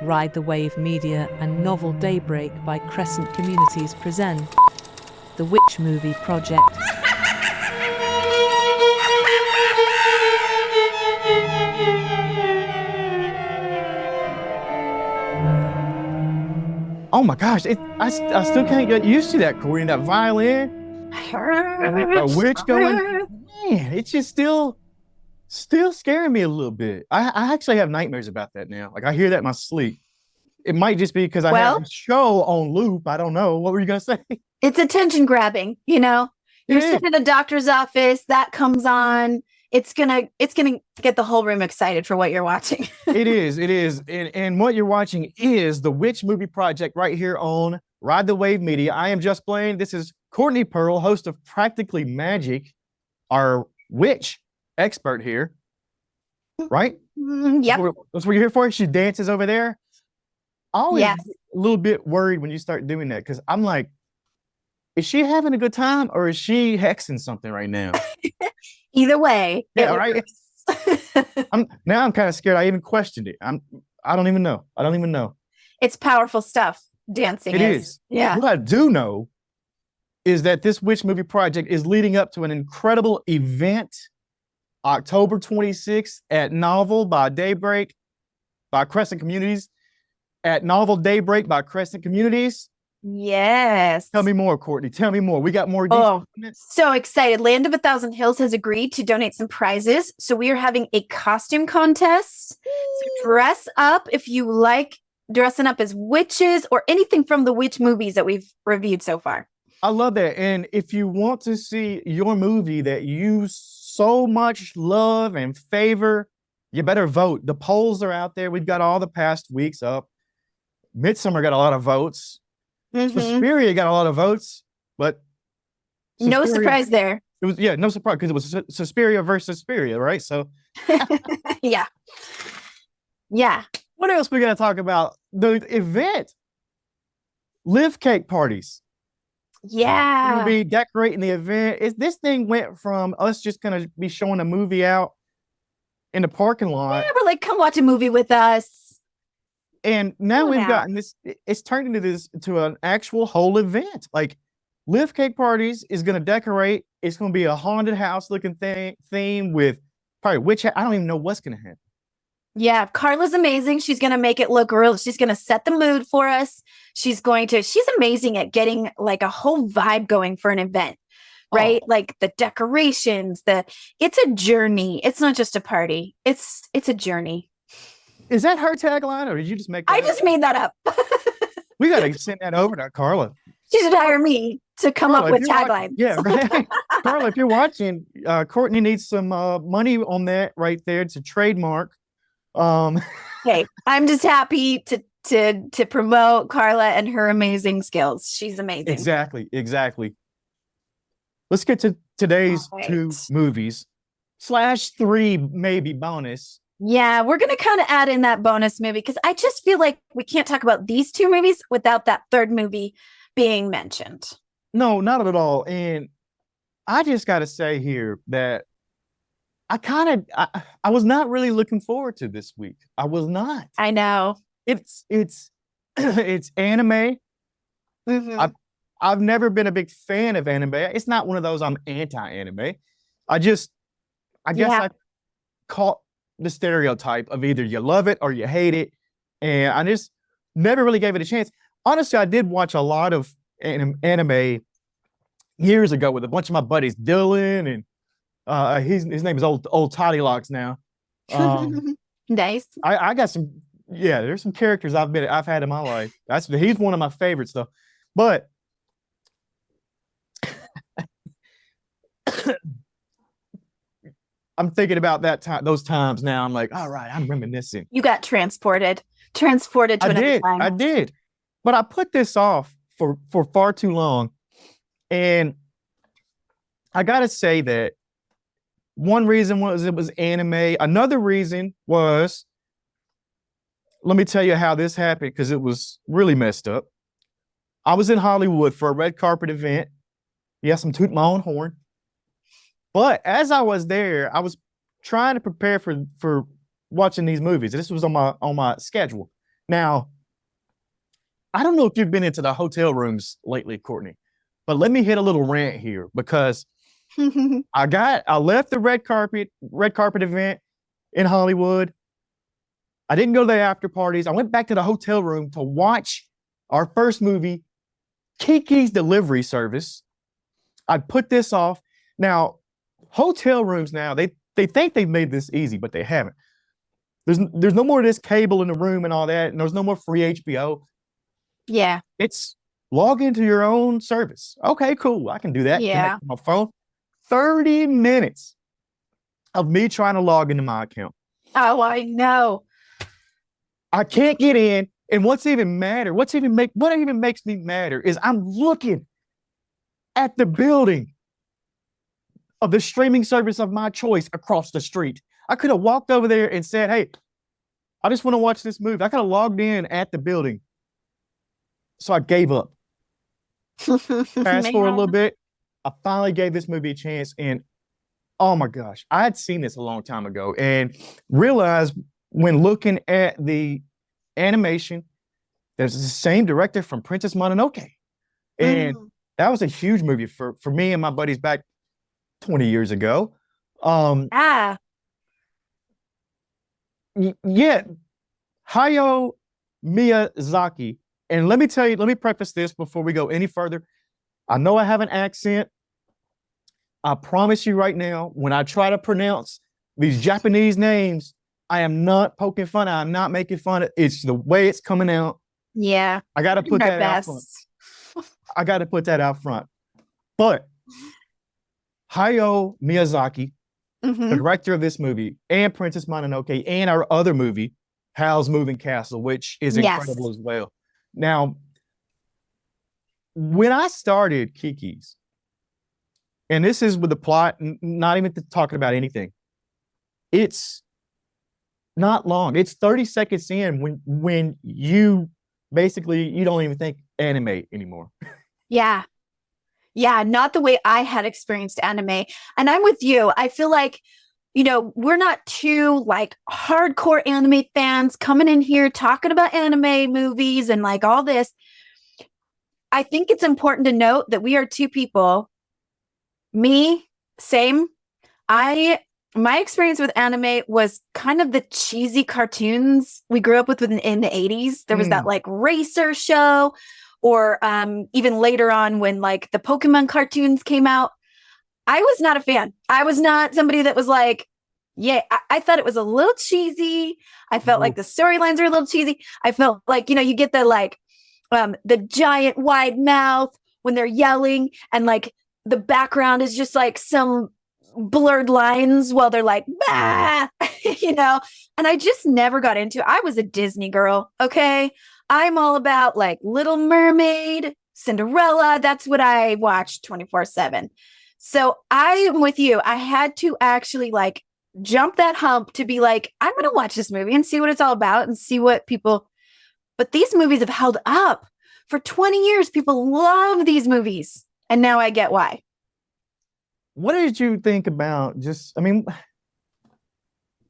Ride the Wave Media and novel Daybreak by Crescent Communities present the Wittc Movie Project. Oh my gosh, I still can't get used to that, Courtney, that violin, a witch going. Man, it's just still scaring me a little bit. I actually have nightmares about that now. Like I hear that in my sleep. It might just be because I have a show on loop. I don't know. What were you gonna say? It's attention grabbing, you know. You're sitting in a doctor's office, that comes on. It's gonna get the whole room excited for what you're watching. It is. And what you're watching is the Wittc Movie Project right here on Ride the Wave Media. I am Just Blane. This is Courtney Pearl, host of Practically Magic, our Wittc expert here. Right? Yep. That's what you're here for. She dances over there. I always get a little bit worried when you start doing that because I'm like, is she having a good time or is she hexing something right now? Either way. Yeah, right. I'm kind of scared. I even questioned it. I don't even know. It's powerful stuff. Dancing is. Yeah. What I do know is that this Wittc Movie Project is leading up to an incredible event, October 26th at Novel by Daybreak by Crescent Communities. At Novel Daybreak by Crescent Communities. Yes. Tell me more, Courtney. Tell me more. We got more details. Oh, so excited. Land of a Thousand Hills has agreed to donate some prizes. So we are having a costume contest. So dress up if you like dressing up as witches or anything from the Wittc movies that we've reviewed so far. I love that. And if you want to see your movie that you so much love and favor, you better vote. The polls are out there. We've got all the past weeks up. Midsummer got a lot of votes. Suspiria got a lot of votes, but no surprise there. It was no surprise because it was Suspiria versus Suspiria, right? So yeah. What else we got to talk about? The event, live cake parties. Yeah, we'll be decorating the event. This thing went from us just gonna be showing a movie out in the parking lot. Yeah, we're like, come watch a movie with us. And now we've gotten this, it's turned into an actual whole event. Like Live Cake Parties is going to decorate. It's going to be a haunted house looking theme with probably witch. I don't even know what's going to happen. Yeah, Carla's amazing. She's going to make it look real. She's going to set the mood for us. She's amazing at getting like a whole vibe going for an event, right? Like the decorations, it's a journey. It's not just a party. It's a journey. Is that her tagline, or did you just make that up? I just made that up. We got to send that over to Carla. She should hire me to come up with taglines. Yeah, right. Carla, if you're watching, Courtney needs some money on that right there. It's a trademark. Okay, I'm just happy to promote Carla and her amazing skills. She's amazing. Exactly. Let's get to today's 2 movies / 3 maybe bonus. Yeah, we're going to kind of add in that bonus movie because I just feel like we can't talk about these 2 movies without that 3rd movie being mentioned. No, not at all. And I just got to say here that I was not really looking forward to this week. I was not. I know. It's anime. I've never been a big fan of anime. It's not one of those I'm anti-anime. I guess I caught the stereotype of either you love it or you hate it. And I just never really gave it a chance. Honestly, I did watch a lot of anime years ago with a bunch of my buddies, Dylan, and his name is old Toddy Locks now. Nice. I got some, there's some characters I've had in my life. He's one of my favorites though. But I'm thinking about those times now. I'm like, all right, I'm reminiscing. You got transported to another time. I did. But I put this off for far too long. And I got to say that one reason was it was anime. Another reason was, let me tell you how this happened because it was really messed up. I was in Hollywood for a red carpet event. Yes, I'm tooting my own horn. But as I was there, I was trying to prepare for watching these movies. This was on my schedule. Now, I don't know if you've been into the hotel rooms lately, Courtney, but let me hit a little rant here because I left the red carpet event in Hollywood. I didn't go to the after parties. I went back to the hotel room to watch our first movie, Kiki's Delivery Service. I put this off. Now, hotel rooms now, they think they've made this easy, but they haven't. There's no more of this cable in the room and all that, and there's no more free HBO. Yeah. It's log into your own service. Okay, cool. I can do that. Yeah. Connect to my phone. 30 minutes of me trying to log into my account. Oh, I know. I can't get in. And what even makes me madder is I'm looking at the building of the streaming service of my choice across the street. I could have walked over there and said, hey, I just want to watch this movie. I could have logged in at the building. So I gave up. Fast forward a little bit. I finally gave this movie a chance. And oh my gosh, I had seen this a long time ago and realized when looking at the animation, there's the same director from Princess Mononoke. And that was a huge movie for me and my buddies back 20 years ago. Yeah, Hayao Miyazaki. And let me preface this before we go any further. I know I have an accent. I promise you right now, when I try to pronounce these Japanese names, I am not poking fun. I'm not making fun of it. It's the way it's coming out. Yeah. I got to put that out front. I got to put that out front. But Hayao Miyazaki, the director of this movie, and Princess Mononoke, and our other movie, Howl's Moving Castle, which is incredible as well. Now, when I started Kiki's, and this is with the plot, not even talking about anything, it's not long. It's 30 seconds in when you basically, you don't even think anime anymore. Yeah. Yeah, not the way I had experienced anime. And I'm with you. I feel like, we're not too like hardcore anime fans coming in here talking about anime movies and like all this. I think it's important to note that we are two people. Me, same. My experience with anime was kind of the cheesy cartoons we grew up with in the 80s. There was that like racer show, or even later on when like the Pokemon cartoons came out. I was not a fan. I was not somebody that was like, yeah, I thought it was a little cheesy. I felt like the storylines are a little cheesy. I felt like, you get the like the giant wide mouth when they're yelling, and like the background is just like some blurred lines while they're like, bah, and I just never got into it. I was a Disney girl. Okay. I'm all about like Little Mermaid, Cinderella. That's what I watched 24/7. So I'm with you. I had to actually like jump that hump to be like, I'm going to watch this movie and see what it's all about and see what people, but these movies have held up for 20 years. People love these movies. And now I get why. What did you think about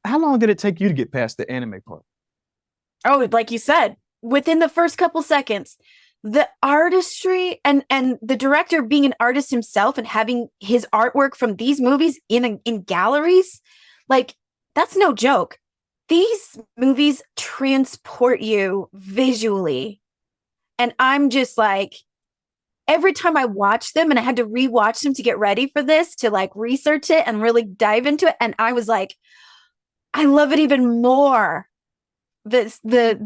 how long did it take you to get past the anime part? Oh, like you said, within the first couple seconds, the artistry and the director being an artist himself and having his artwork from these movies in galleries, like that's no joke. These movies transport you visually. And I'm just like, every time I watch them, and I had to rewatch them to get ready for this, to like research it and really dive into it. And I was like, I love it even more. The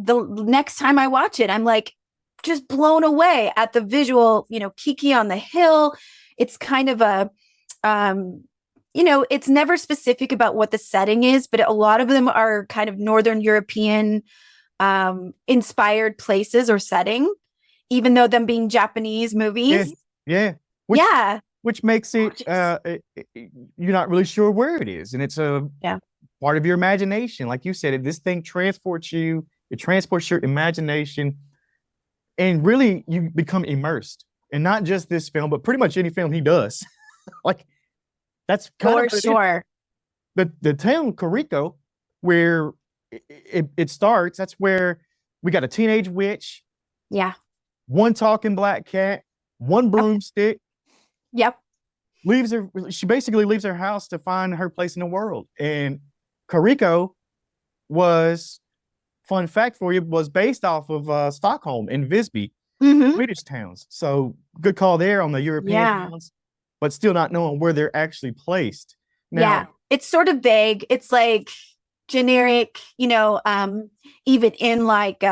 next time I watch it, I'm like just blown away at the visual, Kiki on the hill. It's kind of a, it's never specific about what the setting is, but a lot of them are kind of Northern European inspired places or setting, even though them being Japanese movies. Yeah. Which makes it, you're not really sure where it is. And it's a part of your imagination. Like you said, this thing transports you, it transports your imagination, and really you become immersed. And not just this film, but pretty much any film he does. Like, that's kind for sure. The town Koriko, where it starts, that's where We got a teenage witch, Yeah. one talking black cat, one broomstick. Yep. She basically leaves her house to find her place in the world. And Kariko was, fun fact for you, was based off of Stockholm and Visby, Mm-hmm. Swedish towns. So good call there on the European Yeah. towns, but still not knowing where they're actually placed. Now, Yeah. It's sort of vague. It's like generic, even in like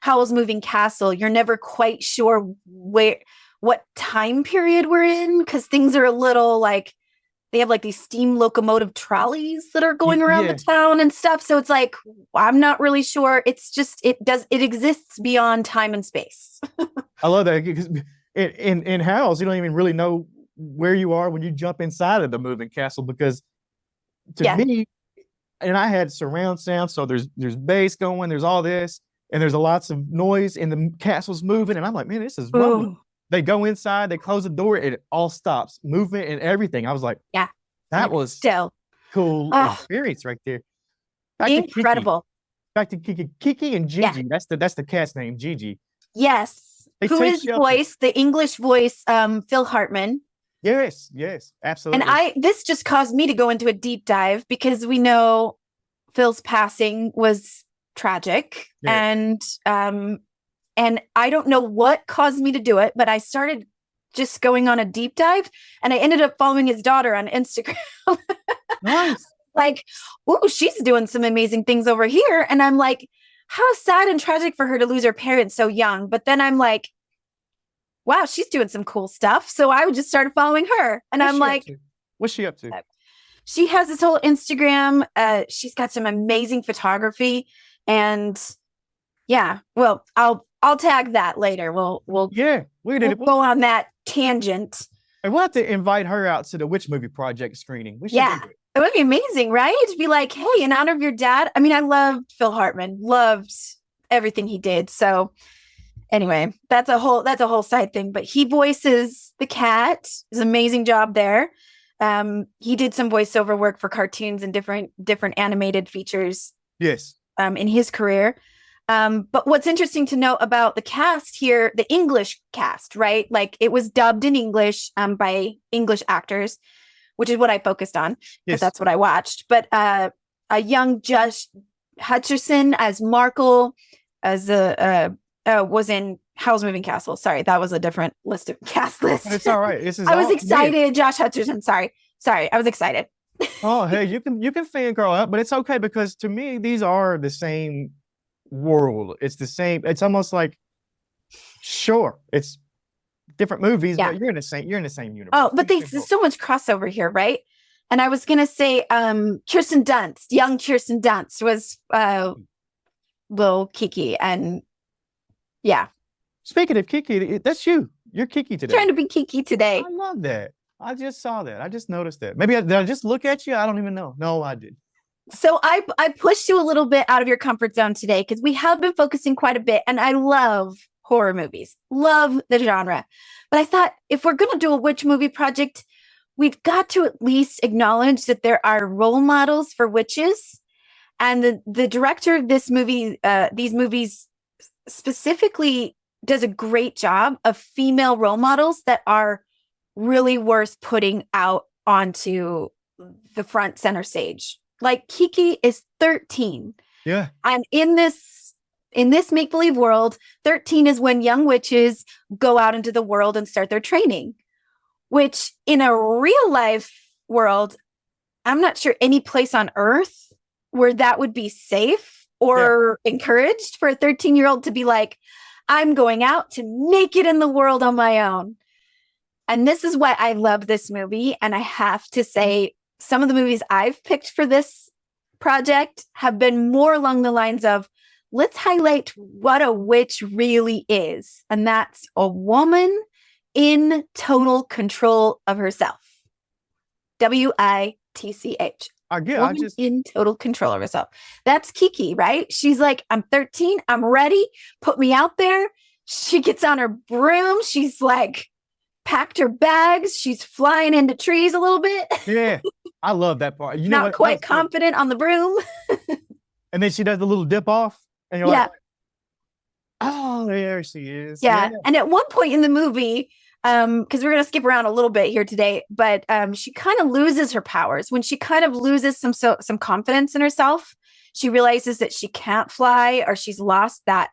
Howl's Moving Castle, you're never quite sure what time period we're in, because things are a little like, they have like these steam locomotive trolleys that are going around the town and stuff. So it's like, I'm not really sure. It's just, it exists beyond time and space. I love that, because in Howls, you don't even really know where you are when you jump inside of the moving castle, because to me, and I had surround sound, so there's bass going, there's all this, and there's lots of noise, and the castle's moving, and I'm like, man, this is rumbling. They go inside, they close the door, and it all stops, movement and everything. I was like, yeah, that was still cool experience right there. Incredible. Back to Kiki and Gigi. Yeah. That's the cat's name, Gigi. Yes. Who is the English voice, Phil Hartman. Yes, absolutely. And this just caused me to go into a deep dive, because we know Phil's passing was tragic. Yeah. And I don't know what caused me to do it, but I started just going on a deep dive, and I ended up following his daughter on Instagram. Nice. Like, oh, she's doing some amazing things over here. And I'm like, how sad and tragic for her to lose her parents so young. But then I'm like, wow, she's doing some cool stuff. So I would just start following her. And I'm like, what's she up to? She has this whole Instagram. She's got some amazing photography. And yeah, well, I'll tag that later. We'll go on that tangent. And we'll have to invite her out to the Wittc movie project screening. It would be amazing, right? To be like, hey, in honor of your dad. I mean, I loved Phil Hartman, loved everything he did. So anyway, that's a whole side thing. But he voices the cat. It's an amazing job there. He did some voiceover work for cartoons and different animated features. Yes. In his career. But what's interesting to note about the cast here, the English cast, right? Like, it was dubbed in English by English actors, which is what I focused on, because that's what I watched. But a young Josh Hutcherson as Markle, as was in Howl's Moving Castle. Sorry, that was a different cast list. It's all right. I was excited. Josh Hutcherson. Sorry, I was excited. Oh, hey, you can fangirl up, but it's okay, because to me, these are the same world. It's the same. It's almost like, sure, it's different movies, but you're in the same universe. Oh, but there's so much crossover here, right? And I was gonna say, young Kirsten Dunst was little Kiki, and yeah. Speaking of Kiki, that's you. You're Kiki today. Trying to be Kiki today. I love that. I just saw that. I just noticed that. Maybe did I just look at you? I don't even know. No, I did. So I pushed you a little bit out of your comfort zone today, because we have been focusing quite a bit, and I love horror movies, love the genre. But I thought, if we're going to do a Wittc movie project, we've got to at least acknowledge that there are role models for witches. And the director of these movies specifically does a great job of female role models that are really worth putting out onto the front center stage. Like, Kiki is 13. Yeah. And in this make-believe world, 13 is when young witches go out into the world and start their training, which in a real life world, I'm not sure any place on earth where that would be safe or encouraged for a 13-year-old to be like, I'm going out to make it in the world on my own. And this is why I love this movie. And I have to say, some of the movies I've picked for this project have been more along the lines of, let's highlight what a witch really is. And that's a woman in total control of herself. WITCH. In total control of herself. That's Kiki, right? She's like, I'm 13. I'm ready. Put me out there. She gets on her broom. She's like, packed her bags. She's flying into trees a little bit. Yeah. I love that part. You know, not quite confident on the broom. And then she does the little dip off, and you're like, Oh, there she is. Yeah. And at one point in the movie, because we're gonna skip around a little bit here today, but she kind of loses her powers when she kind of loses some confidence in herself. She realizes that she can't fly, or she's lost that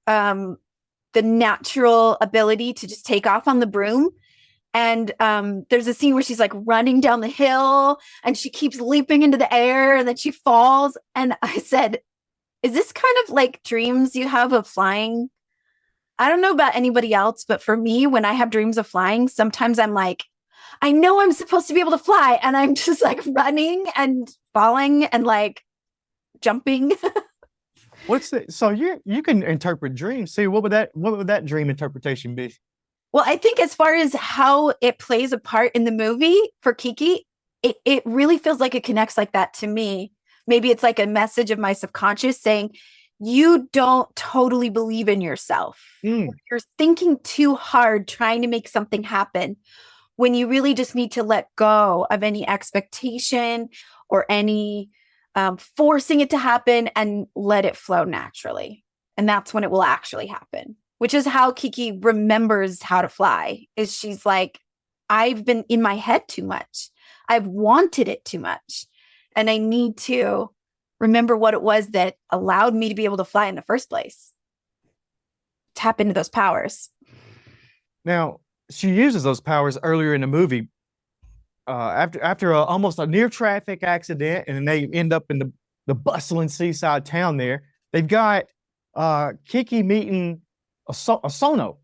the natural ability to just take off on the broom. And there's a scene where she's like running down the hill and she keeps leaping into the air and then she falls. And I said, is this kind of like dreams you have of flying? I don't know about anybody else, but for me, when I have dreams of flying, sometimes I'm like, I know I'm supposed to be able to fly. And I'm just like running and falling and like jumping. What's it? So you can interpret dreams. See, what would that dream interpretation be? Well, I think as far as how it plays a part in the movie for Kiki, it really feels like it connects like that to me. Maybe it's like a message of my subconscious saying, you don't totally believe in yourself. You're thinking too hard trying to make something happen when you really just need to let go of any expectation or any forcing it to happen and let it flow naturally. And that's when it will actually happen. Which is how Kiki remembers how to fly, is she's like, I've been in my head too much. I've wanted it too much. And I need to remember what it was that allowed me to be able to fly in the first place. Tap into those powers. Now, she uses those powers earlier in the movie after almost a near traffic accident, and they end up in the bustling seaside town there. They've got Kiki meeting a Sono,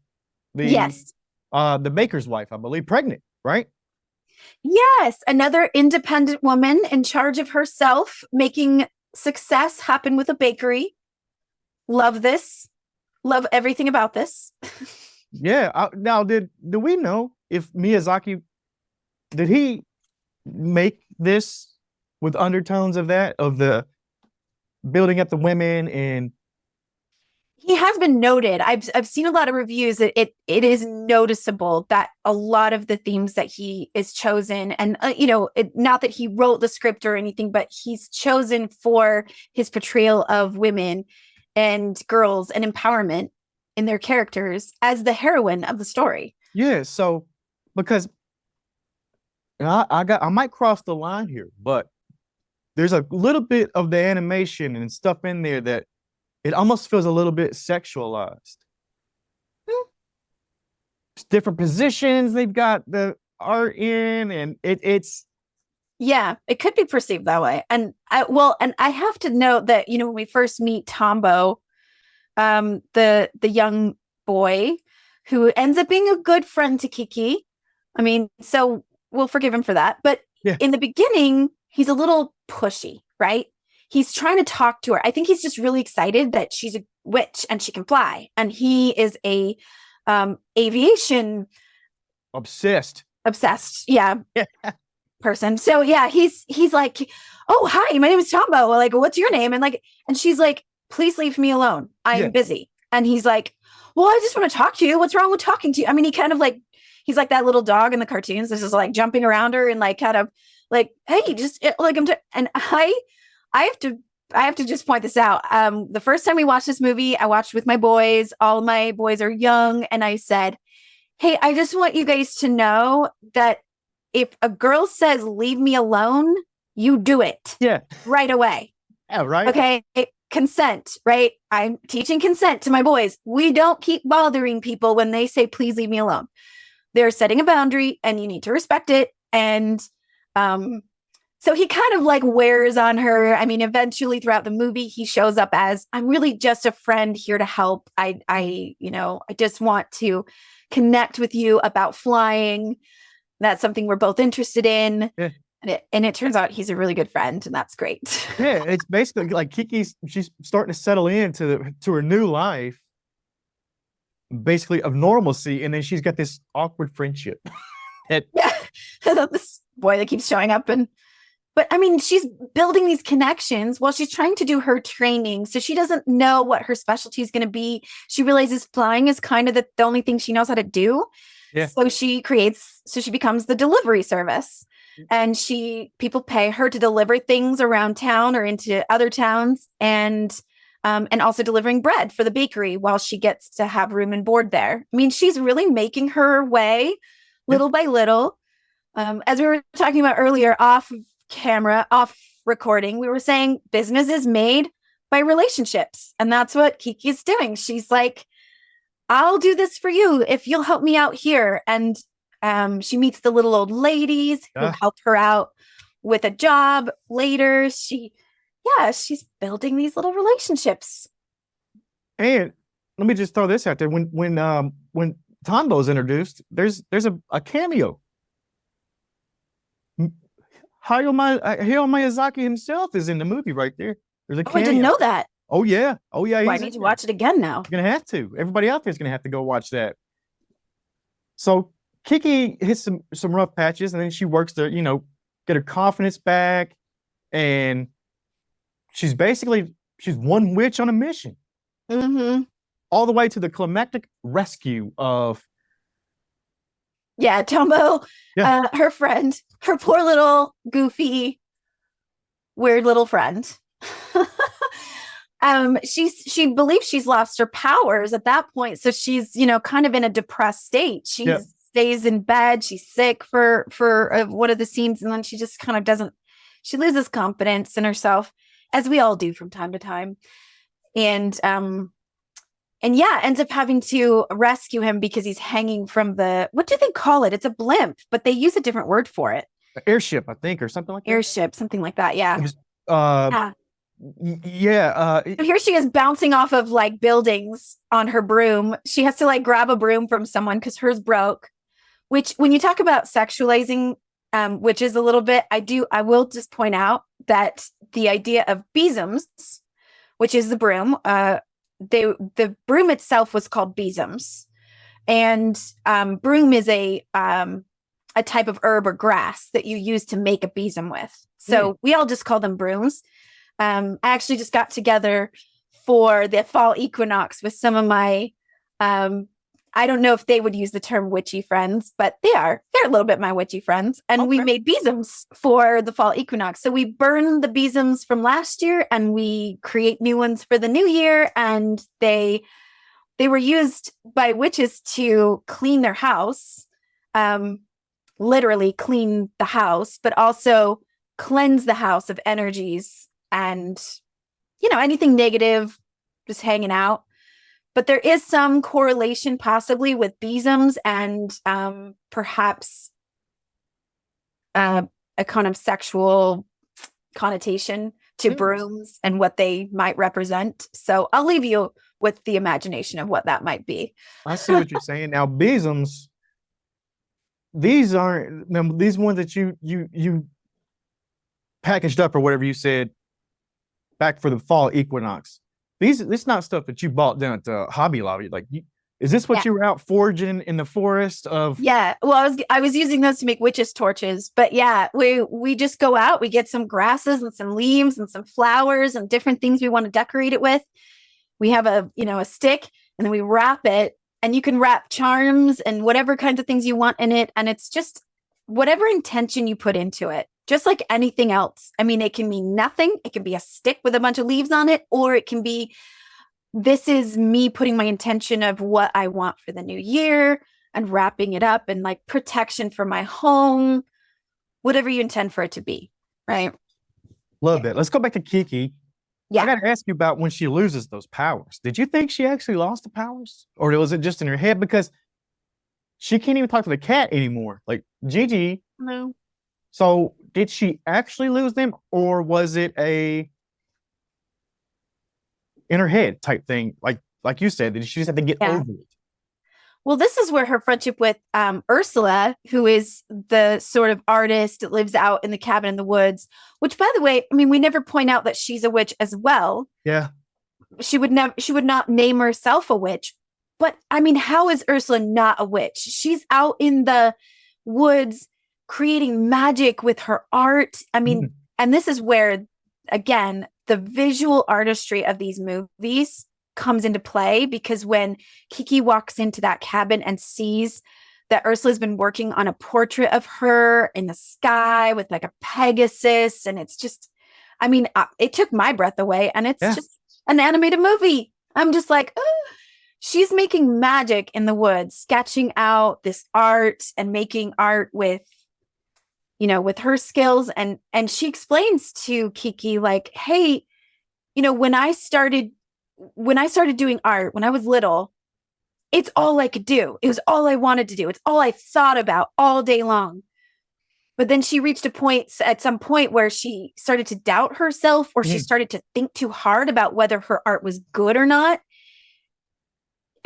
the baker's wife, I believe, pregnant, right? Yes, another independent woman in charge of herself, making success happen with a bakery. Love this. Love everything about this. Yeah. Now, do we know if Miyazaki, did he make this with undertones of the building up the women and? He has been noted. I've seen a lot of reviews that it is noticeable that a lot of the themes that he is chosen, and not that he wrote the script or anything, but he's chosen for his portrayal of women and girls and empowerment in their characters as the heroine of the story. Yeah. So because I might cross the line here, but there's a little bit of the animation and stuff in there that it almost feels a little bit sexualized. It's different positions they've got the art in, and it's. Yeah, it could be perceived that way. And I have to note that, when we first meet Tombo, the young boy who ends up being a good friend to Kiki. I mean, so we'll forgive him for that. But in the beginning, he's a little pushy, right? He's trying to talk to her. I think he's just really excited that she's a witch and she can fly. And he is a aviation obsessed. Yeah. Person. So yeah, he's like, oh, hi, my name is Tombo. Like, what's your name? And she's like, please leave me alone. I'm busy. And he's like, well, I just want to talk to you. What's wrong with talking to you? I mean, he's like that little dog in the cartoons. This is like jumping around her and like kind of like, hey, just like and I have to just point this out. The first time we watched this movie, I watched with my boys. All of my boys are young. And I said, hey, I just want you guys to know that if a girl says, leave me alone, you do it. Yeah. Right away. Yeah, right. Okay. Consent, right? I'm teaching consent to my boys. We don't keep bothering people when they say, please leave me alone. They're setting a boundary and you need to respect it. And, so he kind of like wears on her. I mean, eventually throughout the movie, he shows up as, I'm really just a friend here to help. I just want to connect with you about flying. That's something we're both interested in. Yeah. And it turns out he's a really good friend, and that's great. Yeah, it's basically like she's starting to settle into her new life, basically of normalcy, and then she's got this awkward friendship. This boy that keeps showing up But I mean, she's building these connections while she's trying to do her training. So she doesn't know what her specialty is going to be. She realizes flying is kind of the only thing she knows how to do. Yeah. So she becomes the delivery service, and people pay her to deliver things around town or into other towns. And and also delivering bread for the bakery while she gets to have room and board there. I mean, she's really making her way little by little. As we were talking about earlier, off camera, off recording, we were saying business is made by relationships. And that's what Kiki is doing. She's like, I'll do this for you if you'll help me out here. And she meets the little old ladies who help her out with a job later. She's building these little relationships. And let me just throw this out there. When Tombo's introduced, there's a cameo. Hayao Miyazaki himself is in the movie right there. There's a cameo. I didn't know that. Oh yeah. I need to watch it again now. You're gonna have to. Everybody out there is gonna have to go watch that. So Kiki hits some rough patches, and then she works to, get her confidence back, and she's one witch on a mission. Mm-hmm. All the way to the climactic rescue of Tombo, her friend, her poor little goofy, weird little friend. She believes she's lost her powers at that point, so she's kind of in a depressed state. She stays in bed. She's sick for one of the scenes, and then she just kind of she loses confidence in herself, as we all do from time to time, and ends up having to rescue him because he's hanging from what do they call it? It's a blimp, but they use a different word for it. Airship, I think, or something like that. Airship, something like that. Yeah. So here she is bouncing off of like buildings on her broom. She has to like grab a broom from someone because hers broke. Which, when you talk about sexualizing witches a little bit, I will just point out that the idea of Besoms, which is the broom, the broom itself was called Besoms, and broom is a type of herb or grass that you use to make a besom with. So we all just call them brooms. I actually just got together for the fall equinox with some of my I don't know if they would use the term witchy friends, but they're a little bit my witchy friends. And we made besoms for the fall equinox. So we burn the besoms from last year and we create new ones for the new year. And they were used by witches to clean their house, literally clean the house, but also cleanse the house of energies and, anything negative just hanging out. But there is some correlation possibly with besoms and perhaps a kind of sexual connotation to brooms and what they might represent. So I'll leave you with the imagination of what that might be. I see what you're saying. Now, besoms, these ones that you packaged up or whatever you said back for the fall equinox. This not stuff that you bought down at the Hobby Lobby. Like, is this what you were out foraging in the forest of? Yeah. Well, I was using those to make witches' torches, but we just go out, we get some grasses and some leaves and some flowers and different things we want to decorate it with. We have a stick, and then we wrap it, and you can wrap charms and whatever kinds of things you want in it. And it's just whatever intention you put into it. Just like anything else. I mean, it can mean nothing. It can be a stick with a bunch of leaves on it, or it can be, this is me putting my intention of what I want for the new year and wrapping it up and like protection for my home, whatever you intend for it to be. Right. Love it. Let's go back to Kiki. Yeah. I got to ask you about when she loses those powers. Did you think she actually lost the powers, or was it just in her head? Because she can't even talk to the cat anymore. Like Gigi. No. So did she actually lose them, or was it a in her head type thing? Like you said, did she just have to get over it? Well, this is where her friendship with Ursula, who is the sort of artist that lives out in the cabin in the woods, which, by the way, I mean, we never point out that she's a witch as well. Yeah. She would not name herself a witch. But I mean, how is Ursula not a witch? She's out in the woods creating magic with her art. I mean, and this is where, again, the visual artistry of these movies comes into play, because when Kiki walks into that cabin and sees that Ursula's been working on a portrait of her in the sky with like a Pegasus, and it's just, I mean, it took my breath away, and it's just an animated movie. I'm just like, oh. She's making magic in the woods, sketching out this art and making art with, with her skills. And she explains to Kiki, like, hey, when I started doing art when I was little, it's all I could do. It was all I wanted to do. It's all I thought about all day long. But then she reached at some point where she started to doubt herself, or she started to think too hard about whether her art was good or not.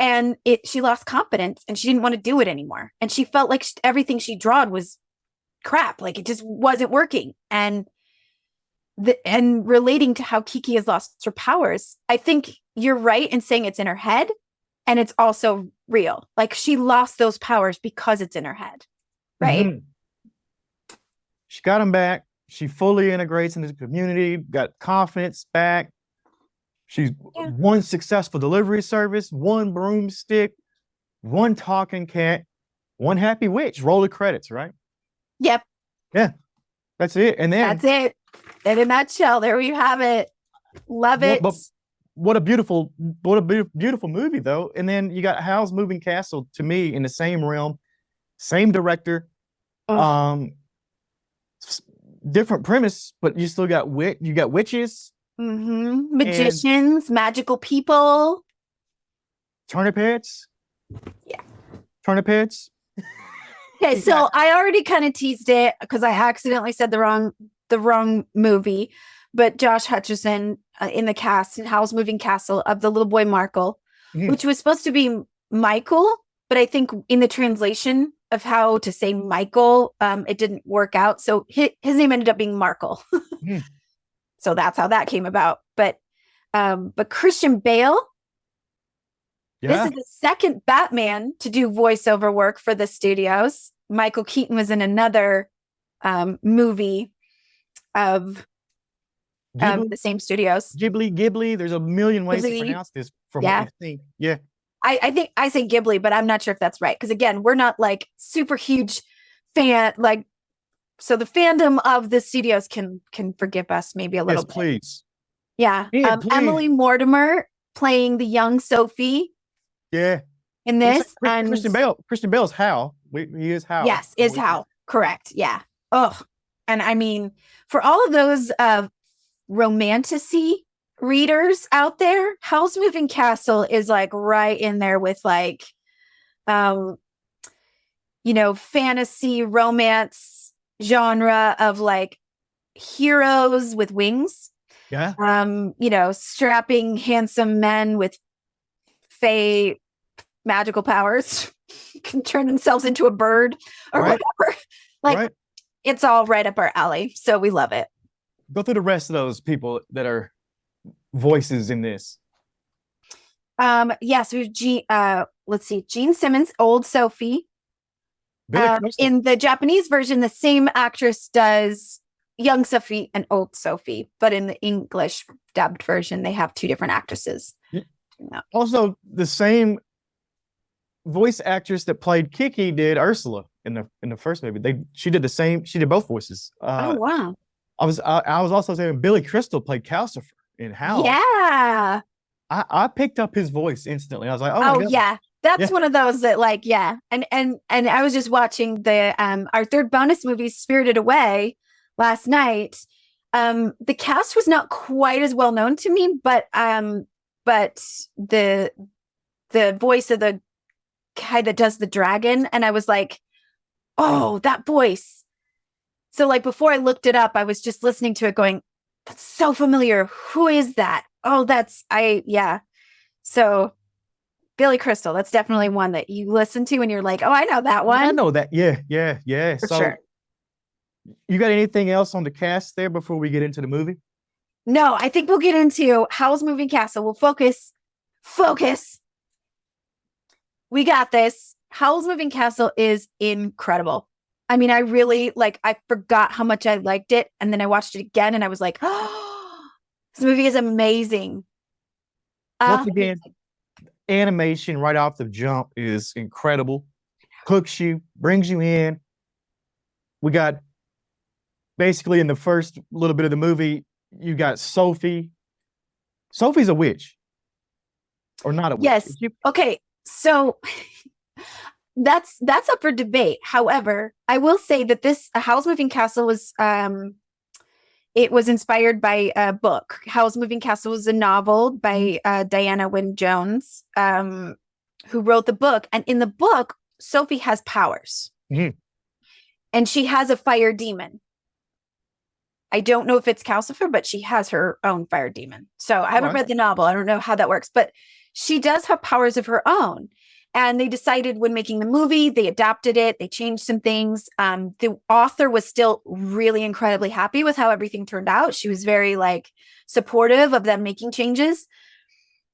And she lost confidence and she didn't want to do it anymore. And she felt like everything she drawed was crap. Like it just wasn't working. And relating to how Kiki has lost her powers, I think you're right in saying it's in her head, and it's also real. Like she lost those powers because it's in her head. Right. Mm-hmm. She got them back. She fully integrates into the community, got confidence back. She's one successful delivery service, one broomstick, one talking cat, one happy witch. Roll the credits, right? Yep. Yeah, that's it. And then that's it. And in a nutshell, there you have it. Love it. What a beautiful movie, though. And then you got Howl's Moving Castle, to me, in the same realm, same director, different premise, but you still got you got witches. Mm-hmm. Magicians, magical people, turnip heads. Yeah, turnip heads. Okay, so I already kind of teased it because I accidentally said the wrong movie. But Josh Hutcherson in the cast in Howl's Moving Castle of the little boy Markle, which was supposed to be Michael, but I think in the translation of how to say Michael, it didn't work out. So his name ended up being Markle. So that's how that came about. But Christian Bale, this is the second Batman to do voiceover work for the studios. Michael Keaton was in another movie of the same studios. Ghibli. There's a million ways to pronounce this from what I've seen. Yeah. I think I say Ghibli, but I'm not sure if that's right. Because again, we're not like super huge fan, like, so the fandom of the studios can forgive us maybe a little bit. Please. Yeah. Please. Emily Mortimer playing the young Sophie. Yeah. In this. And Christian Bale's Howl. He is Howl. Yes, is Howl. Correct. Yeah. Oh. And I mean, for all of those romanticy readers out there, Howl's Moving Castle is like right in there with like fantasy romance genre of like heroes with wings. Yeah. Strapping handsome men with fae magical powers can turn themselves into a bird or whatever. Like it's all right up our alley. So we love it. Go through the rest of those people that are voices in this. Yes, we have Gene Simmons, old Sophie. In the Japanese version, the same actress does young Sophie and old Sophie, but in the English dubbed version, they have two different actresses. Yeah. Also, the same voice actress that played Kiki did Ursula in the first movie. She did both voices. Oh wow! I was also saying Billy Crystal played Calcifer in Howl. Yeah, I picked up his voice instantly. I was like, oh yeah. That's one of those that like, yeah. And I was just watching the our third bonus movie, Spirited Away, last night. The cast was not quite as well known to me, but the voice of the guy that does the dragon, and I was like, oh, that voice. So like before I looked it up, I was just listening to it going, that's so familiar. Who is that? Oh, So Billy Crystal, that's definitely one that you listen to and you're like, oh, I know that one. I know that. Yeah. For sure. You got anything else on the cast there before we get into the movie? No, I think we'll get into Howl's Moving Castle. We'll focus. We got this. Howl's Moving Castle is incredible. I mean, I really I forgot how much I liked it. And then I watched it again and I was like, oh, this movie is amazing. Once again, animation right off the jump is incredible. Hooks you, brings you in. We got basically in the first little bit of the movie, you got Sophie Sophie's a witch, or not a witch? Yes. Okay. So that's up for debate. However, I will say that this Howl's Moving Castle was it was inspired by a book. Howl's Moving Castle was a novel by Diana Wynne Jones, who wrote the book. And in the book, Sophie has powers. Mhm. And she has a fire demon. I don't know if it's Calcifer, but she has her own fire demon. So I haven't Right. read the novel. I don't know how that works, but she does have powers of her own. And they decided when making the movie, they adapted it, they changed some things. The author was still really incredibly happy with how everything turned out. She was very like supportive of them making changes.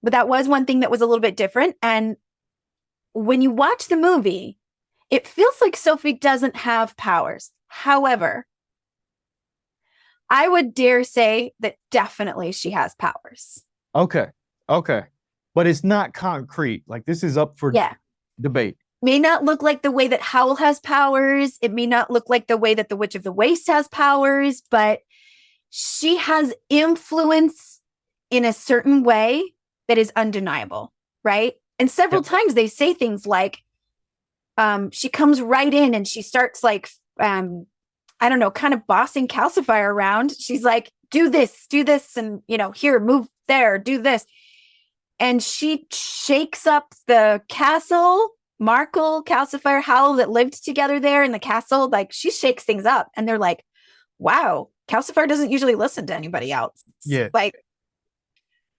But that was one thing that was a little bit different. And when you watch the movie, it feels like Sophie doesn't have powers. However, I would dare say that definitely she has powers. Okay. But it's not concrete. Like, this is up for Yeah. debate. May not look like the way that Howl has powers. It may not look like the way that the Witch of the Waste has powers, but she has influence in a certain way that is undeniable, right? And several times they say things like, she comes right in and she starts like, I don't know, kind of bossing Calcifier around. She's like, do this, and, here, move there, do this. And she shakes up the castle, Markle, Calcifier, Howl that lived together there in the castle. Like, she shakes things up and they're like, wow, Calcifier doesn't usually listen to anybody else. Yeah. Like,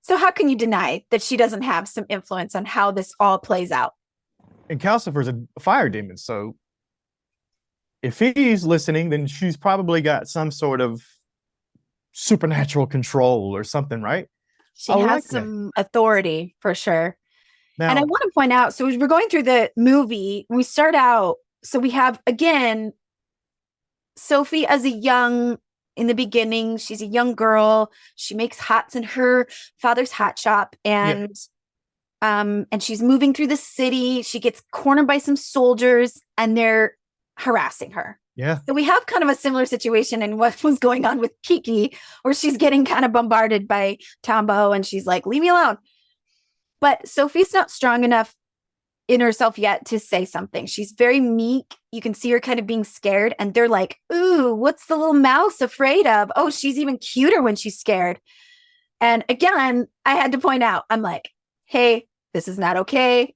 so how can you deny that she doesn't have some influence on how this all plays out? And Calcifer's a fire demon, so if he's listening, then she's probably got some sort of supernatural control or something, right? She I has like that. some authority for sure. Now, And I want to point out, so as we're going through the movie, we start out, so we have, again, Sophie in the beginning, she's a young girl. She makes hats in her father's hat shop, and she's moving through the city. She gets cornered by some soldiers and they're harassing her. yeah, So we have kind of a similar situation in what was going on with Kiki, where she's getting kind of bombarded by Tombo and she's like, leave me alone. But Sophie's not strong enough in herself yet to say something. She's very meek. You can see her kind of being scared. And they're like, ooh, what's the little mouse afraid of? Oh, she's even cuter when she's scared. And again, I had to point out, I'm like, hey, this is not okay.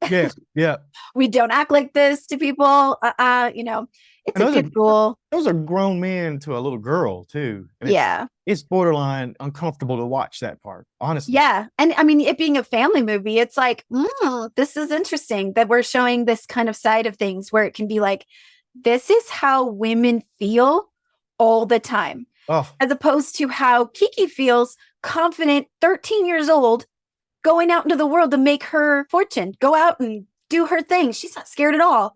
yeah. We don't act like this to people. It's And a good rule. Those are grown men to a little girl too. And it's borderline uncomfortable to watch that part, honestly. Yeah. And I mean, it being a family movie, it's like, this is interesting that we're showing this kind of side of things where it can be like, this is how women feel all the time. Oh, As opposed to how Kiki feels confident, 13 years old, going out into the world to make her fortune, go out and do her thing. She's not scared at all.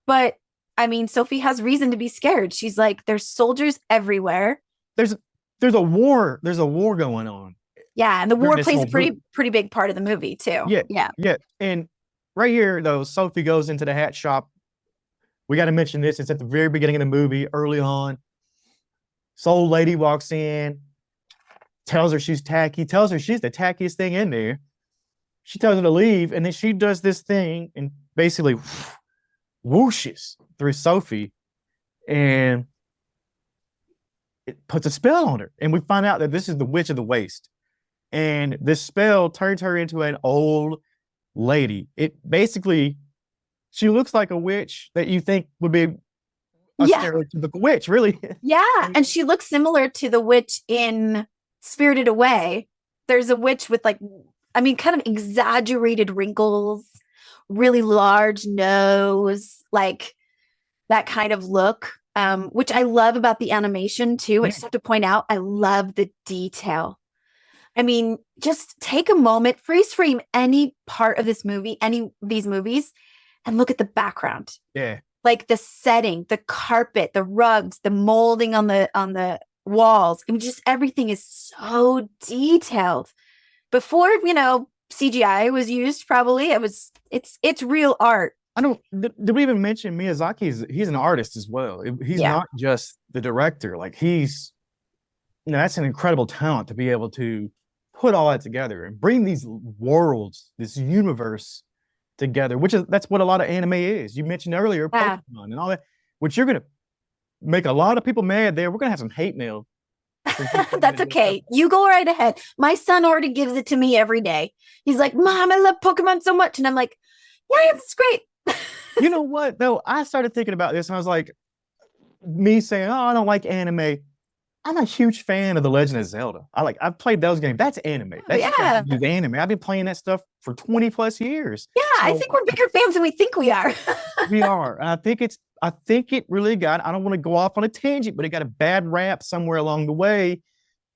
But I mean, Sophie has reason to be scared. She's like, there's soldiers everywhere. there's a war. There's a war going on. Yeah, and the During war this plays whole a pretty big part of the movie too. Yeah. And right here, though, Sophie goes into the hat shop. We got to mention this. It's at the very beginning of the movie, early on. This old lady walks in, tells her she's tacky, tells her she's the tackiest thing in there. She tells her to leave, and then she does this thing and basically whooshes through Sophie, and it puts a spell on her. And we find out that this is the Witch of the Waste. And this spell turns her into an old lady. It basically, she looks like a witch that you think would be a stereotypical witch, really. Yeah, and she looks similar to the witch in Spirited Away. There's a witch with kind of exaggerated wrinkles, really large nose, like that kind of look, which I love about the animation too. I just have to point out, I love the detail. I mean, just take a moment, freeze frame any part of this movie, any of these movies, and look at the background. Yeah. Like the setting, the carpet, the rugs, the molding on the walls. I mean, just everything is so detailed. Before, CGI was used, probably it's real art. I don't. Did we even mention Miyazaki? He's an artist as well. He's not just the director. Like, he's, that's an incredible talent to be able to put all that together and bring these worlds, this universe together, that's what a lot of anime is. You mentioned earlier Yeah. Pokemon and all that, which you're gonna make a lot of people mad there. We're gonna have some hate mail. That's okay. You go right ahead. My son already gives it to me every day. He's like, Mom, I love Pokemon so much. And I'm like, yeah, it's great. You know what, though? I started thinking about this and I was like, me saying, oh, I don't like anime. I'm a huge fan of The Legend of Zelda. I've played those games. That's anime. That's anime. I've been playing that stuff for 20 plus years. Yeah, I think we're bigger fans than we think we are. We are. And I think it really I don't want to go off on a tangent, but it got a bad rap somewhere along the way.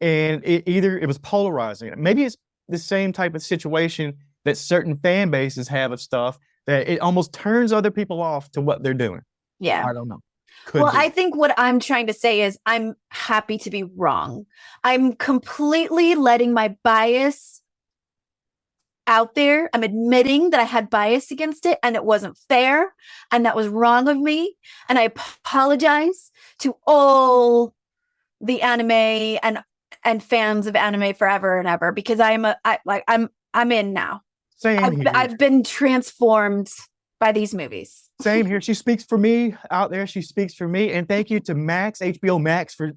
And it was polarizing. Maybe it's the same type of situation that certain fan bases have of stuff, that it almost turns other people off to what they're doing. Yeah. I don't know. I think what I'm trying to say is I'm happy to be wrong. I'm completely letting my bias out there. I'm admitting that I had bias against it and it wasn't fair and that was wrong of me. And I apologize to all the anime and fans of anime forever and ever, because I'm in now. I've been transformed by these movies. Same here. She speaks for me out there. She speaks for me. And thank you to Max, HBO Max, for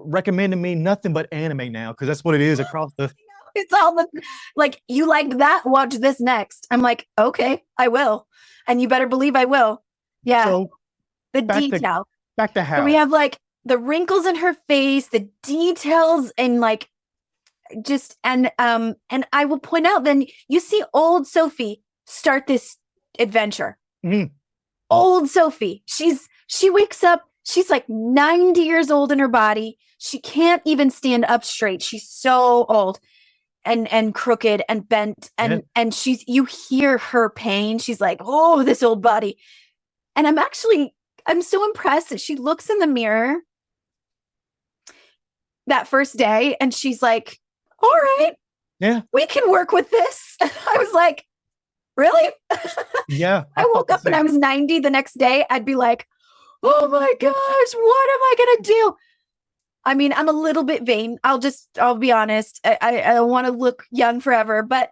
recommending me nothing but anime now, because that's what it is across the... It's all you liked that, watch this next. I'm like, okay, I will. And you better believe I will. Yeah. So the detail. Back to Howl. So we have the wrinkles in her face, the details, and and I will point out, then you see old Sophie start this adventure. Mm-hmm. Old Sophie. She wakes up, she's 90 years old in her body. She can't even stand up straight. She's so old and crooked and bent. And you hear her pain. She's like, oh, this old body. And I'm so impressed that she looks in the mirror that first day and she's like, all right, yeah, we can work with this. I was like, really? Yeah. I woke up and I was 90 the next day. I'd be like, oh my gosh, what am I going to do? I mean, I'm a little bit vain. I'll be honest. I don't want to look young forever, but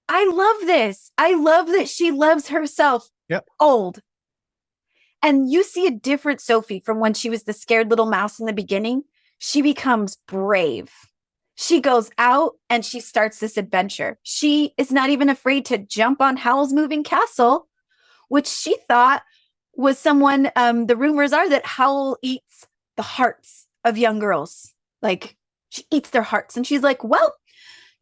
I love this. I love that she loves herself old. And you see a different Sophie from when she was the scared little mouse in the beginning. She becomes brave. She goes out and she starts this adventure. She is not even afraid to jump on Howl's moving castle, which she thought was someone. The rumors are that Howl eats the hearts of young girls. She eats their hearts. And she's like, well,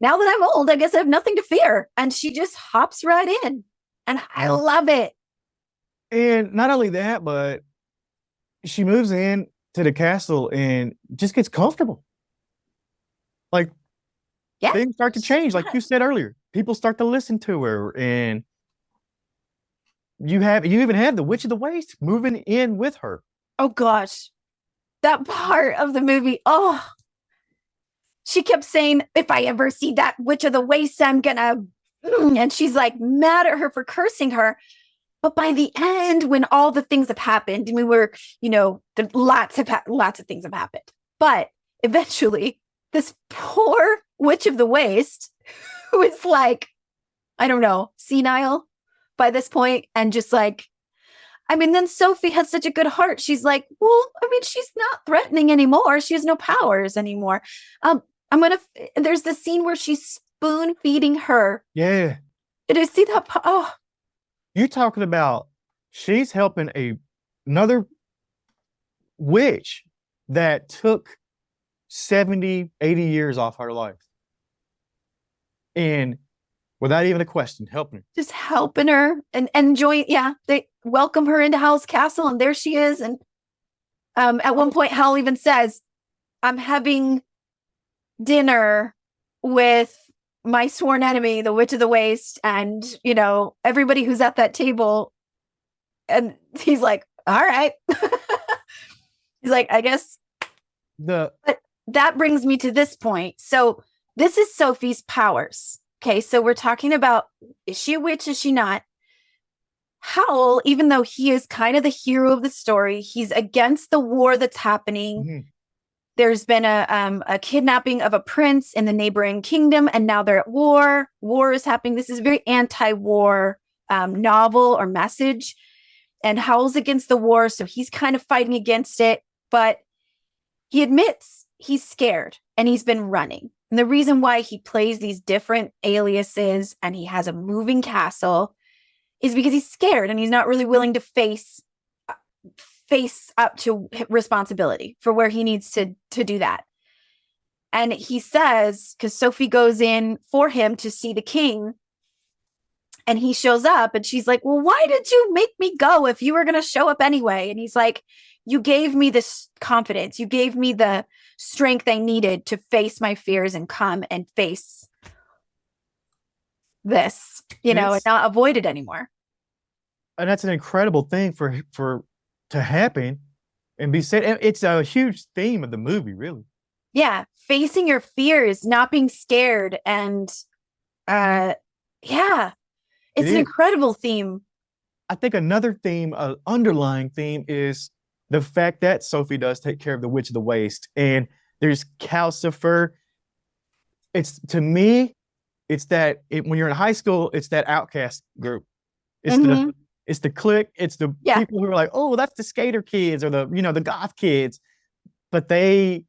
now that I'm old, I guess I have nothing to fear. And she just hops right in. And I love it. And not only that, but she moves in to the castle and just gets comfortable. Things start to change, like you said earlier. People start to listen to her, and you even have the Witch of the Waste moving in with her. Oh gosh, that part of the movie. Oh, she kept saying, "If I ever see that Witch of the Waste, I'm gonna," and she's mad at her for cursing her. But by the end, when all the things have happened, and we were, lots of things have happened. But eventually, this poor Witch of the Waste, who is I don't know, senile by this point, and just then Sophie had such a good heart. She's like, well, she's not threatening anymore. She has no powers anymore. There's the scene where she's spoon feeding her. Yeah. Did you see that? Oh. You're talking about she's helping another witch that took 70, 80 years off her life. And without even a question, helping her. Just helping her and enjoying. Yeah, they welcome her into Howl's castle, and there she is. And at one point, Howl even says, I'm having dinner with my sworn enemy, the Witch of the Waste, and everybody who's at that table. And he's like, all right. He's like, I guess. But that brings me to this point. So this is Sophie's powers. Okay, so we're talking about, is she a witch? Is she not? Howl, even though he is kind of the hero of the story, he's against the war that's happening. There's been a kidnapping of a prince in the neighboring kingdom, and now they're at war. War is happening. This is a very anti-war novel or message, and Howl's against the war, so he's kind of fighting against it, but he admits he's scared and he's been running. And the reason why he plays these different aliases and he has a moving castle is because he's scared and he's not really willing to face up to responsibility for where he needs to do that. And he says, because Sophie goes in for him to see the king, and he shows up and she's like, well, why did you make me go if you were going to show up anyway? And he's like, you gave me this confidence. You gave me the strength I needed to face my fears and come and face this, and not avoid it anymore. And that's an incredible thing for to happen and be said. And it's a huge theme of the movie, really. Yeah. Facing your fears, not being scared. And it's an incredible theme. I think another theme, underlying theme, is the fact that Sophie does take care of the Witch of the Waste. And there's Calcifer. To me, it's that when you're in high school, it's that outcast group. It's the clique. It's the people who are like, oh, that's the skater kids or the goth kids. But they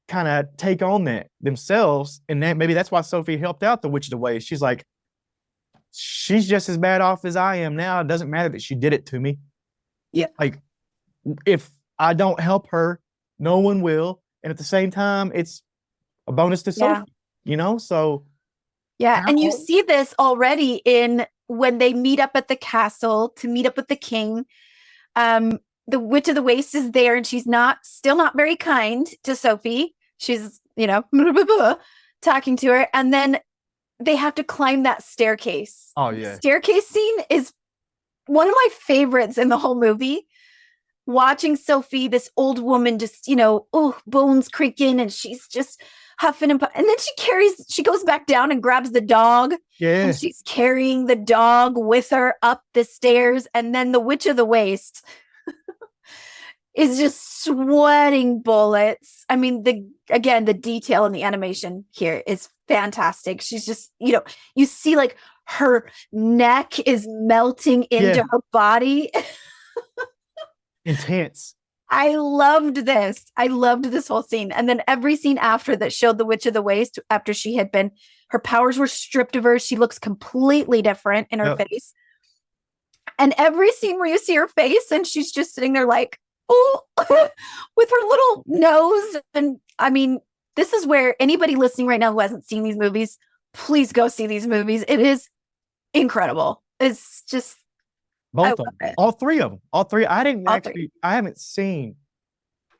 kind of take on that themselves. And maybe that's why Sophie helped out the Witch of the Waste. She's like, she's just as bad off as I am now. It doesn't matter that she did it to me. Yeah. Like, if I don't help her, no one will. And at the same time, it's a bonus to Sophie, so. Yeah. And you see this already in when they meet up at the castle to meet up with the king. The Witch of the Waste is there and she's still not very kind to Sophie. She's, talking to her. And then they have to climb that staircase. Oh, yeah. The staircase scene is one of my favorites in the whole movie. Watching Sophie, this old woman, just, bones creaking, and she's just huffing and puffing. And then she goes back down and grabs the dog. Yeah. And she's carrying the dog with her up the stairs. And then the Witch of the Waste is just sweating bullets. I mean, the detail in the animation here is fantastic. She's just, you see like her neck is melting into her body. Intense. I loved this. I loved this whole scene. And then every scene after that showed the Witch of the Waste after her powers were stripped of her. She looks completely different in her face. And every scene where you see her face and she's just sitting there like, oh, with her little nose. And I mean, this is where anybody listening right now who hasn't seen these movies, please go see these movies. It is incredible. It's just, both of them. All three of them. All three. I haven't seen,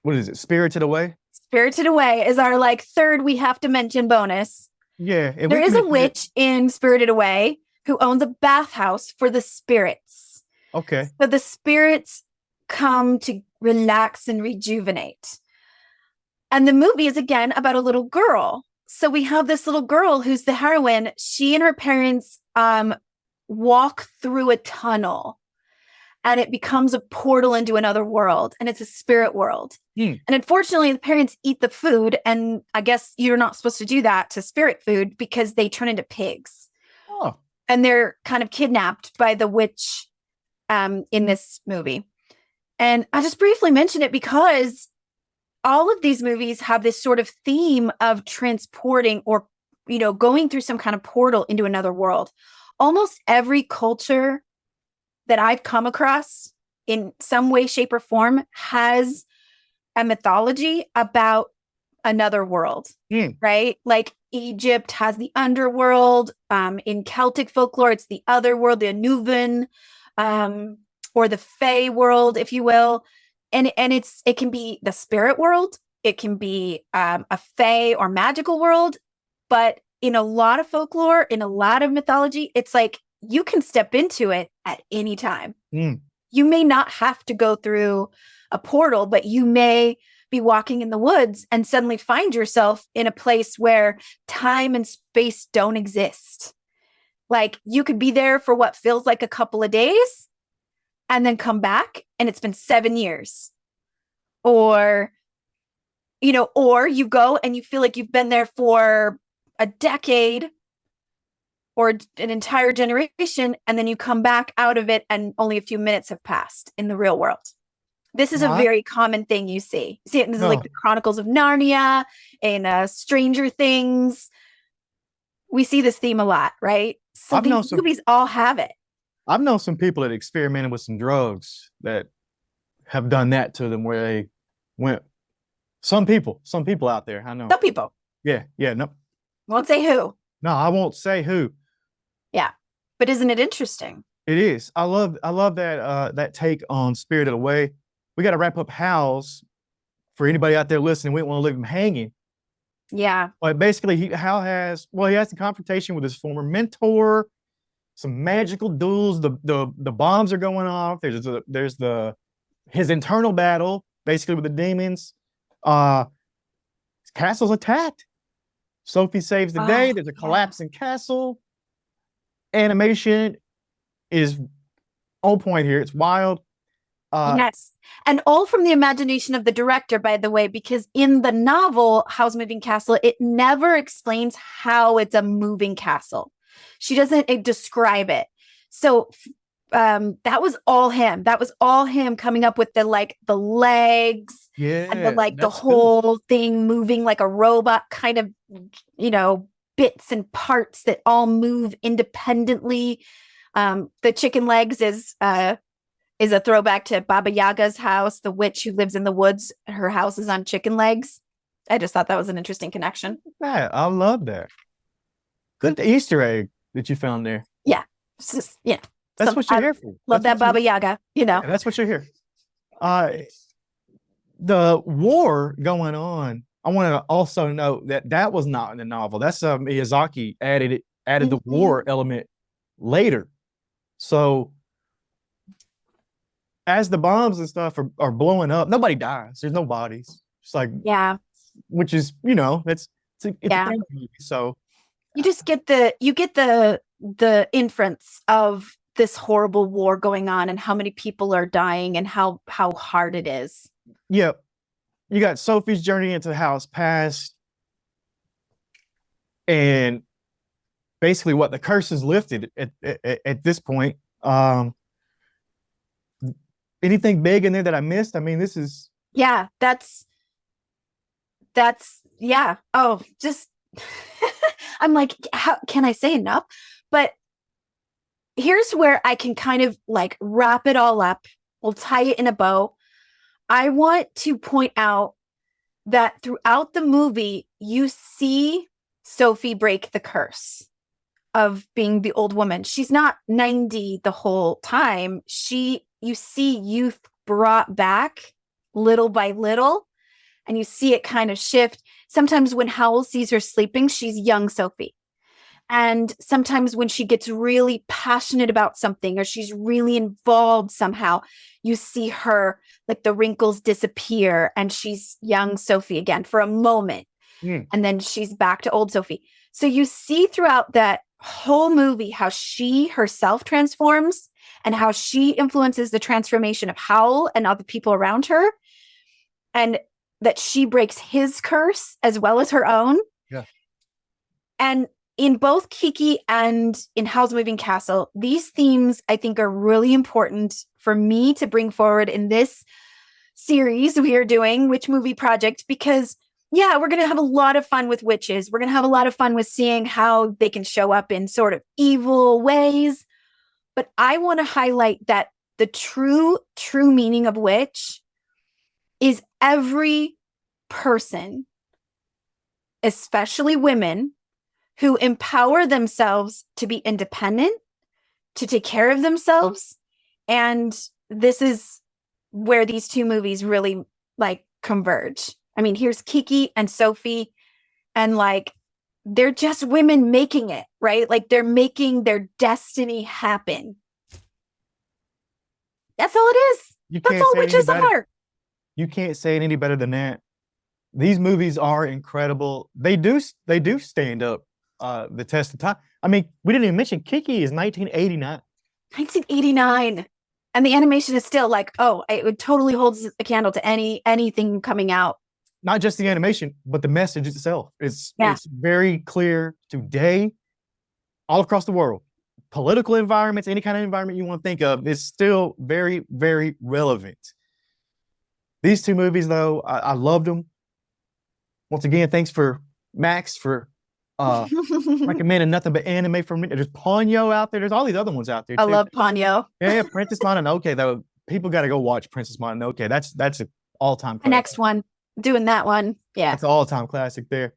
what is it? Spirited Away? Spirited Away is our third we have to mention bonus. Yeah. There is a witch in Spirited Away who owns a bathhouse for the spirits. Okay. So the spirits come to relax and rejuvenate. And the movie is again about a little girl. So we have this little girl who's the heroine. She and her parents walk through a tunnel. And it becomes a portal into another world. And it's a spirit world. And unfortunately, the parents eat the food. And I guess you're not supposed to do that to spirit food because they turn into pigs. Oh. And they're kind of kidnapped by the witch in this movie. And I just briefly mention it because all of these movies have this sort of theme of transporting or, going through some kind of portal into another world. Almost every culture that I've come across in some way, shape, or form has a mythology about another world, right? Like Egypt has the underworld. In Celtic folklore, it's the other world, the Anuvan, or the Fae world, if you will. And it can be the spirit world. It can be a Fae or magical world. But in a lot of folklore, in a lot of mythology, it's like you can step into it at any time. You may not have to go through a portal, but you may be walking in the woods and suddenly find yourself in a place where time and space don't exist. Like you could be there for what feels like a couple of days and then come back and it's been 7 years. Or, or you go and you feel like you've been there for a decade or an entire generation, and then you come back out of it and only a few minutes have passed in the real world. This is a very common thing you see. You see it in like the Chronicles of Narnia, in Stranger Things. We see this theme a lot, right? So these movies all have it. I've known some people that experimented with some drugs that have done that to them, where they went. Some people out there, I know. Some people. Yeah, no. Won't say who. No, I won't say who. Yeah, but isn't it interesting? It is. I love that take on Spirited Away. We got to wrap up Howls. For anybody out there listening, we don't want to leave him hanging. Yeah. But basically, he has the confrontation with his former mentor. Some magical duels. The bombs are going off. There's his internal battle, basically with the demons. His castle's attacked. Sophie saves the day. There's a collapsing castle. Animation is on point here. It's wild. Yes. And all from the imagination of the director, by the way, because in the novel, Howl's Moving Castle, it never explains how it's a moving castle. She doesn't describe it. So that was all him. That was all him coming up with the legs and the whole thing moving like a robot, kind of, bits and parts that all move independently. The chicken legs is a throwback to Baba Yaga's house, the witch who lives in the woods. Her house is on chicken legs. I just thought that was an interesting connection. Yeah, I love that. Good Easter egg that you found there. Yeah. That's what you're here for. Love that Baba Yaga, Yeah, that's what you're here. The war going on, I want to also note that was not in the novel. That's Miyazaki added the war element later. So as the bombs and stuff are blowing up, nobody dies. There's no bodies. It's like, which is, it's a movie. So you just get the inference of this horrible war going on and how many people are dying and how hard it is. Yeah. You got Sophie's journey into the house past, and basically what the curse is lifted at this point. Anything big in there that I missed? I mean, this is that's oh, just I'm like, how can I say enough? But here's where I can kind of like wrap it all up. We'll tie it in a bow. I want to point out that throughout the movie, you see Sophie break the curse of being the old woman. She's not 90 the whole time. You see youth brought back little by little, and you see it kind of shift. Sometimes when Howl sees her sleeping, she's young Sophie. And sometimes when she gets really passionate about something or she's really involved somehow, you see her, like the wrinkles disappear and she's young Sophie again for a moment. And then she's back to old Sophie. So you see throughout that whole movie how she herself transforms and how she influences the transformation of Howl and other people around her. And that she breaks his curse as well as her own. Yeah. And in both Kiki and in Howl's Moving Castle, these themes I think are really important for me to bring forward in this series we are doing, Witch Movie Project, because we're going to have a lot of fun with witches. We're going to have a lot of fun with seeing how they can show up in sort of evil ways. But I want to highlight that the true meaning of witch is every person, especially women, who empower themselves to be independent, to take care of themselves. And this is where these two movies really like converge. I mean, here's Kiki and Sophie, and like, they're just women making it, right? Like they're making their destiny happen. That's all it is. That's all witches are. You can't say it any better than that. These movies are incredible. They do stand up the test of time. I mean, we didn't even mention Kiki is 1989. 1989. And the animation is still like, it totally holds a candle to anything coming out not just the animation, but the message itself. It's very clear today, all across the world. Political environments, any kind of environment you want to think of, is still very, very relevant. These two movies, though, I loved them. Once again, thanks for Max for recommending nothing but anime for me. There's Ponyo out there. There's all these other ones out there, too. I love Ponyo. Yeah, Princess Mononoke, though. People got to go watch Princess Mononoke. That's an all-time classic. The next one. Doing that one. Yeah. That's an all-time classic there.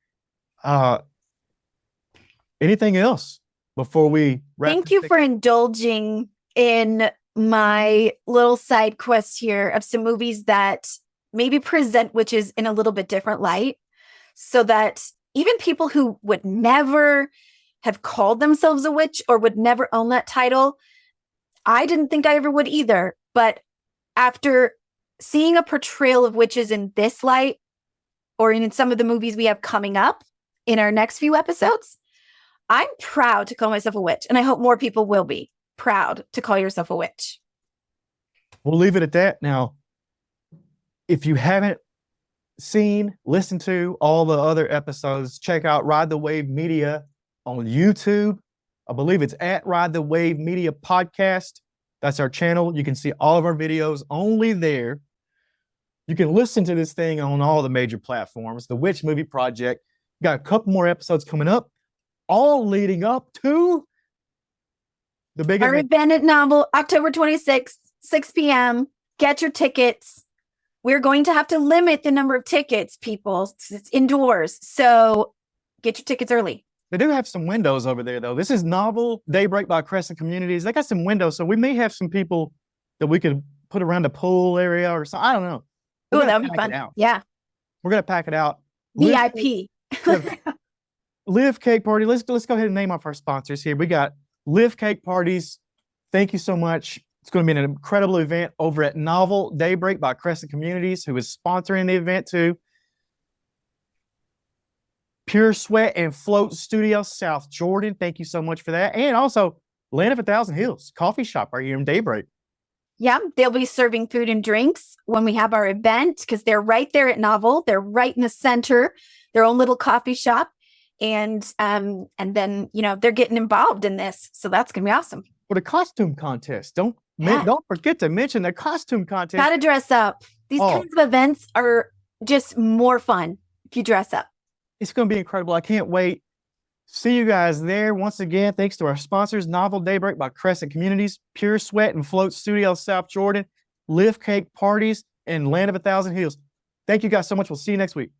Anything else before we wrap? Thank you for indulging in my little side quest here of some movies that maybe present witches in a little bit different light, so that even people who would never have called themselves a witch or would never own that title, I didn't think I ever would either. But after seeing a portrayal of witches in this light, or in some of the movies we have coming up in our next few episodes, I'm proud to call myself a witch. And I hope more people will be proud to call yourself a witch. We'll leave it at that. Now, if you haven't listened to all the other episodes, check out Ride the Wave Media on YouTube. I believe it's at Ride the Wave Media Podcast. That's our channel. You can see all of our videos only there. You can listen to this thing on all the major platforms. The Wittc Movie Project. Got a couple more episodes coming up, all leading up to the big Our event novel, October 26th, 6 p.m. Get your tickets. We're going to have to limit the number of tickets, people. It's indoors. So get your tickets early. They do have some windows over there, though. This is Novel Daybreak by Crescent Communities. They got some windows, so we may have some people that we could put around the pool area or something. I don't know. Oh, that would be fun. Yeah. We're going to pack it out. VIP. Live Cake Party. Let's go ahead and name off our sponsors here. We got Live Cake Parties. Thank you so much. It's going to be an incredible event over at Novel Daybreak by Crescent Communities, who is sponsoring the event too. Pure Sweat and Float Studio, South Jordan. Thank you so much for that. And also Land of 1,000 Hills, coffee shop right here in Daybreak. Yeah, they'll be serving food and drinks when we have our event, because they're right there at Novel. They're right in the center, their own little coffee shop. And then, they're getting involved in this. So that's going to be awesome. For the costume contest. Don't forget to mention the costume contest. Got to dress up. These kinds of events are just more fun if you dress up. It's going to be incredible. I can't wait. See you guys there. Once again, thanks to our sponsors, Novel Daybreak by Crescent Communities, Pure Sweat and Float Studio, South Jordan, Live Cake Parties, and Land of 1,000 Hills. Thank you guys so much. We'll see you next week.